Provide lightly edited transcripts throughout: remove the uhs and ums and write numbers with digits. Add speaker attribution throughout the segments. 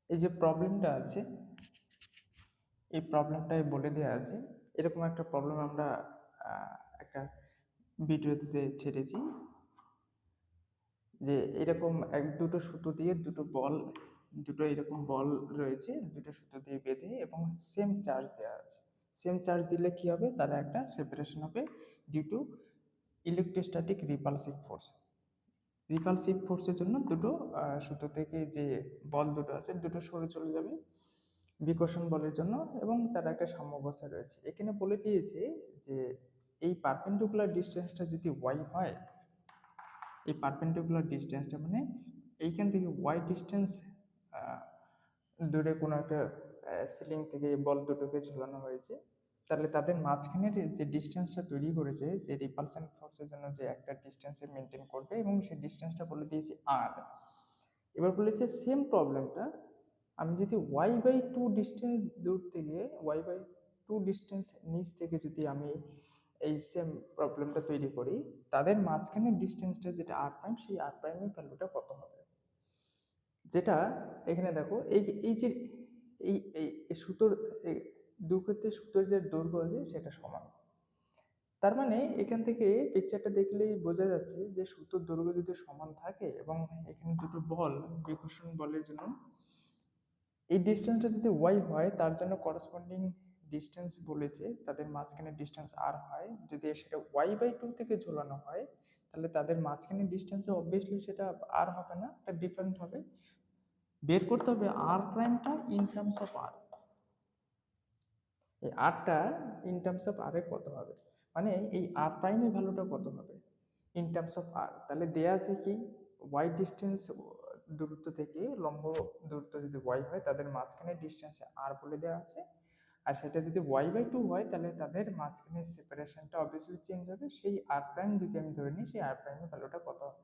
Speaker 1: এই যে প্রবলেমটা আছে, এই প্রবলেমটাই বলে দেওয়া আছে। এরকম একটা প্রবলেম আমরা একটা ভিডিওতে ছেড়েছি যে এরকম দুটো সুতো দিয়ে দুটো এরকম বল রয়েছে, দুটো সুতো দিয়ে বেঁধে এবং সেম চার্জ দেওয়া আছে। সেম চার্জ দিলে কি হবে, তারা একটা সেপারেশন হবে due to electrostatic repulsive force. Repulsive ফোর্সের জন্য দুটো সুতো থেকে যে বল দুটো আছে দুটো সরে চলে যাবে বিকর্ষণ বলের জন্য, এবং তার একটা সাম্যাবস্থা রয়েছে। এখানে বলে দিয়েছে যে এই পারপেন্ডিকুলার ডিস্টেন্সটা যদি ওয়াই হয়, এই পারপেন্ডিকুলার ডিস্টেন্সটা মানে এইখান থেকে ওয়াই ডিস্টেন্স দূরে কোনো একটা সিলিং থেকে বল দুটোকে ঝুলানো হয়েছে, তাহলে তাদের মাঝখানের যে ডিস্টেন্সটা তৈরি করেছে, যে রিপালশন ফোর্সের জন্য যে একটা ডিস্টেন্সে মেনটেন করবে, এবং সেই ডিস্টেন্সটা বলে দিয়েছি আর। এবার বলেছে সেম প্রবলেমটা আমি যদি y/2 ডিস্টেন্স দূর থেকে y/2 ডিস্টেন্স নিচ থেকে যদি আমি এই সেম প্রবলেমটা তৈরি করি, তাদের মাঝখানের ডিস্টেন্সটা যেটা আর প্রাইম, সেই আর প্রাইমের ভ্যালুটা কত হবে। যেটা এখানে দেখো, এই এই যে এই এই এই সুতোর দু ক্ষেত্রে সুতোর যে দৈর্ঘ্য আছে সেটা সমান। তার মানে এখান থেকে পিকচারটা দেখলেই বোঝা যাচ্ছে যে সুতোর দৈর্ঘ্য যদি সমান থাকে এবং এখানে দুটো বল বিকর্ষণ বলের জন্য এই ডিস্টেন্সটা যদি ওয়াই হয়, তার জন্য করসপন্ডিং ডিস্টেন্স বলেছে তাদের মাঝখানে ডিস্টেন্স আর হয়। যদি সেটা y/2 থেকে ঝোলানো হয়, তাহলে তাদের মাঝখানে ডিস্টেন্সে অবভিয়াসলি সেটা আর হবে না, এটা ডিফারেন্ট হবে। বের করতে হবে আর প্রাইমটা ইন টার্মস অফ আর। এই আরটা ইন টার্মস অফ আর এ কত হবে, মানে এই আর প্রাইমের ভ্যালুটা কত হবে ইন টার্মস অফ আর। তাহলে দেয়া আছে কি, ওয়াই ডিস্টেন্স দূরত্ব থেকে লম্ব দূরত্ব যদি ওয়াই হয়, তাদের মাঝখানে ডিস্টেন্সে আর বলে দেওয়া আছে। আর সেটা যদি y/2 হয়, তাহলে তাদের মাঝখানে সেপারেশনটা অবভিয়াসলি চেঞ্জ হবে। সেই আর প্রাইম যদি আমি ধরে নিই, সেই আর প্রাইমের ভ্যালুটা কত হবে।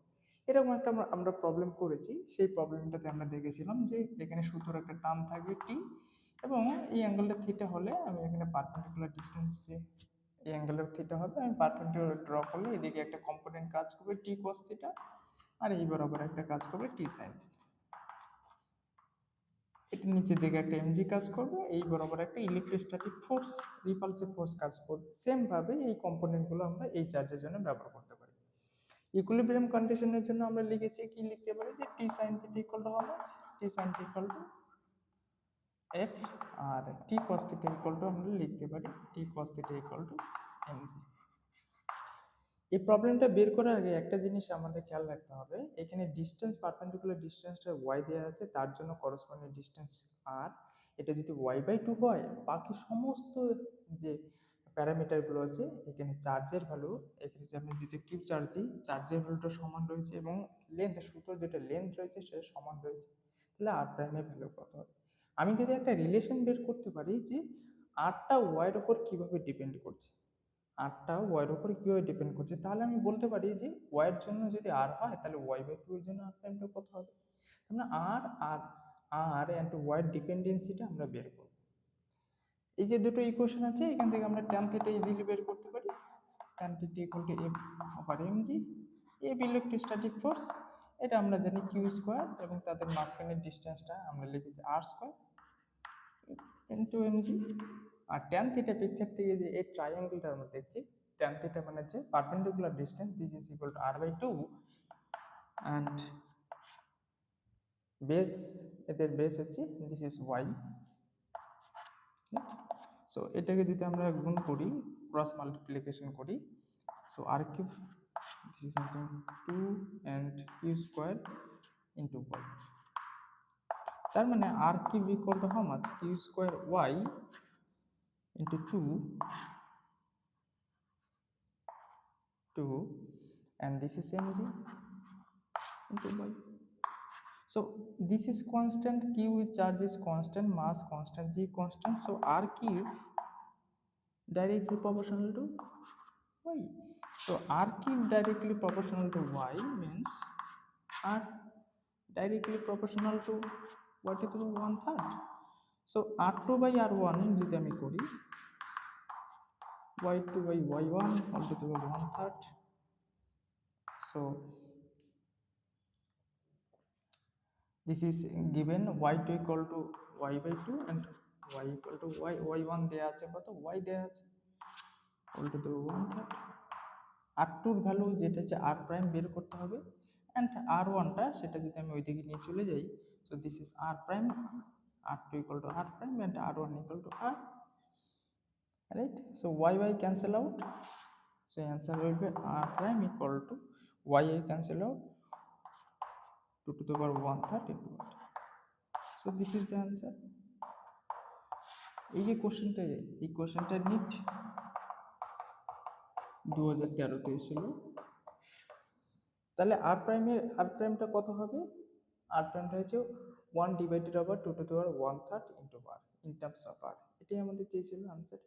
Speaker 1: এরকম একটা আমরা প্রবলেম করেছি। সেই প্রবলেমটাতে আমরা দেখেছিলাম যে এখানে সুতোর একটা টান থাকবে টি, এবং এই অ্যাঙ্গেলটা থিটা হলে আমি এখানে পারপেন্ডিকুলার ডিস্টেন্স, যে এই অ্যাঙ্গেলের থিটা হবে, আমি পারপেন্ডিকুলার ড্র করলে এদিকে একটা কম্পোনেন্ট কাজ করবে টি কস থিটা, আর এই বরাবর একটা কাজ করবে টি সাইন থিটা। এটা নিচের দিকে একটা এমজি কাজ করবে, এই বরাবর একটা ইলেকট্রোস্ট্যাটিক ফোর্স রিপালসিভ ফোর্স কাজ করবে। সেম ভাবে এই কম্পোনেন্টগুলো আমরা এই চার্জের জন্য ব্যবহার করতে পারি। ইকুইলিব্রিয়াম কন্ডিশনের জন্য আমরা লিখেছি, কি লিখতে পারি, যে T sine theta equal to how much, T sine theta equal to F, আর T cos theta equal to আমরা লিখতে পারি T cos theta equal to MG. এই প্রবলেমটা বের করার আগে একটা জিনিস আমাদের খেয়াল রাখতে হবে, এখানে ডিস্টেন্স পারপেন্ডিকুলার ডিস্টেন্সটা ওয়াই দেওয়া আছে, তার জন্য করসপন্ডিং ডিস্টেন্স আর। এটা যদি y/2 হয়, বাকি সমস্ত যে প্যারামিটারগুলো আছে, এখানে চার্জের ভ্যালু, এখানে যে আমি যদি কিউ চার্জ দিই, চার্জের ভ্যালুটা সমান রয়েছে, এবং লেন্থ, সুতোর যেটা লেন্থ রয়েছে সেটা সমান রয়েছে। তাহলে আর প্রাইমের ভ্যালু কত হবে। আমি যদি একটা রিলেশন বের করতে পারি যে আরটা ওয়াইয়ের ওপর কীভাবে ডিপেন্ড করছে, আরটা ওয়াইয়ের উপর কীভাবে ডিপেন্ড করছে, তাহলে আমি বলতে পারি যে ওয়াইয়ের জন্য যদি আর হয়, তাহলে y/2 এর জন্য আর প্রাইমটা কত হবে। তার মানে আর আর আর অ্যান্ড ওয়াইয়ের ডিপেন্ডেন্সিটা আমরা বের করব। এই যে দুটো ইকুয়েশন আছে, এখান থেকে আমরা ট্যান থিটা ইজিলি বের করতে পারি। Tan theta equal to F over MG. F electrostatic force, এটা আমরা জানি কিউ স্কোয়ার, এবং তাদের মাঝখানের ডিস্টেন্সটা আমরা লিখেছি আর স্কোয়ার ইন্টু এমজি। আর ট্যান থিটা পিকচার থেকে যে এই ট্রায়াঙ্গেলটা আমরা দেখছি, ট্যান থিটা মানে হচ্ছে perpendicular distance, this is equal to r/2, and base, এদের বেস হচ্ছে দিস ইজ ওয়াই। সো এটাকে যদি আমরা গুণ করি, ক্রস মাল্টিপ্লিকেশন করি, so R cube, this is nothing 2 and Q square into Y. তার মানে R cube equal to how much, Q square Y into 2, and this is mg into y. So this is constant, q charge is constant, mass constant, g constant, so r cube directly proportional to y. So r cube directly proportional to y means r directly proportional to what is the 1/3. So r2 by r1 যদি আমি করি, y2 by y1 all to the 1/3. So this is given y2 equal to y by 2 and y equal to y1 দেয়া আছে কত y দেয়া আছে equal to the 1/3 r2 এর value যেটা হচ্ছে r প্রাইম বের করতে হবে and r1 টা সেটা যদি আমি ওইদিকে নিয়ে চলে যাই so this is r prime r2 equal to r prime and r1 equal to r, right? So y cancel out, so answer will be r prime equal to y cancel out 2 to the power 1/3 into what, so this is the answer. এই যে কোশ্চেনটা, এই কোশ্চেনটা NEET 2013-তে এসেছিল। তাহলে আর প্রাইমটা কত হবে? আর প্রাইমটা হচ্ছে 1 divided over 2 to the power 1/3 into r in terms of r, এটাই আমাদের চেয়েছিল আনসার।